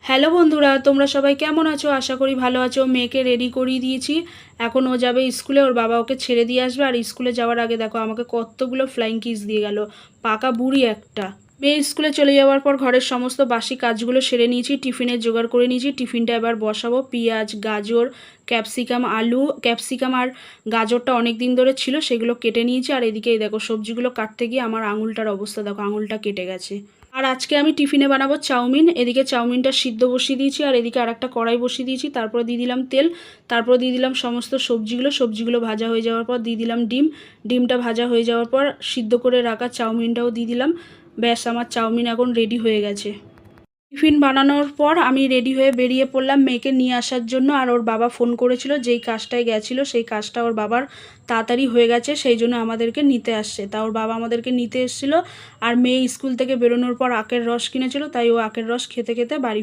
Hello বন্ধুরা, তোমরা সবাই কেমন আছো? আশা করি ভালো আছো। মেয়েকে রেডি করিয়ে দিয়েছি। এখন ও যাবে স্কুলে, ওর বাবা ওকে ছেড়ে দিয়ে আসবে। আর স্কুলে যাওয়ার আগে দেখো আমাকে কতগুলো ফ্লাইং কিস দিয়ে গেল, পাকা বুড়ি একটা। মেয়ে স্কুলে চলে যাওয়ার পর ঘরের সমস্ত বাসি কাজগুলো সেরে নিয়েছি, টিফিনের জোগাড় করে নিয়েছি। টিফিনটা এবার বসাবো। পেঁয়াজ, গাজর, ক্যাপসিকাম, আলু, ক্যাপসিকাম আর গাজরটা অনেক দিন ধরে ছিল, সেগুলো কেটে নিয়েছি। আর এদিকে এই দেখো সবজিগুলো কাটতে গিয়ে আমার আঙুলটার অবস্থা দেখো, আঙুলটা কেটে গেছে। আর আজকে আমি টিফিনে বানাবো চাউমিন। এদিকে চাউমিনটা সিদ্ধ বসিয়ে দিয়েছি, আর এদিকে আরেকটা কড়াই বসিয়ে দিয়েছি। তারপর দিয়ে দিলাম তেল, তারপর দিয়ে দিলাম সমস্ত সবজিগুলো ভাজা হয়ে যাওয়ার পর দিয়ে দিলাম ডিম। ডিমটা ভাজা হয়ে যাওয়ার পর সিদ্ধ করে রাখা চাউমিনটাও দিয়ে দিলাম। ব্যাস, আমার চাউমিন এখন রেডি হয়ে গেছে। টিফিন বানানোর পর আমি রেডি হয়ে বেরিয়ে পড়লাম মেয়েকে নিয়ে আসার জন্য। আর ওর বাবা ফোন করেছিল, যেই কাজটায় গেছিলো সেই কাজটা ওর বাবার তাড়াতাড়ি হয়ে গেছে, সেই জন্য আমাদেরকে নিতে আসছে। তা ওর বাবা আমাদেরকে নিতে এসেছিলো। আর মেয়ে স্কুল থেকে বেরোনোর পর আখের রস কিনেছিল, তাই ও আখের রস খেতে খেতে বাড়ি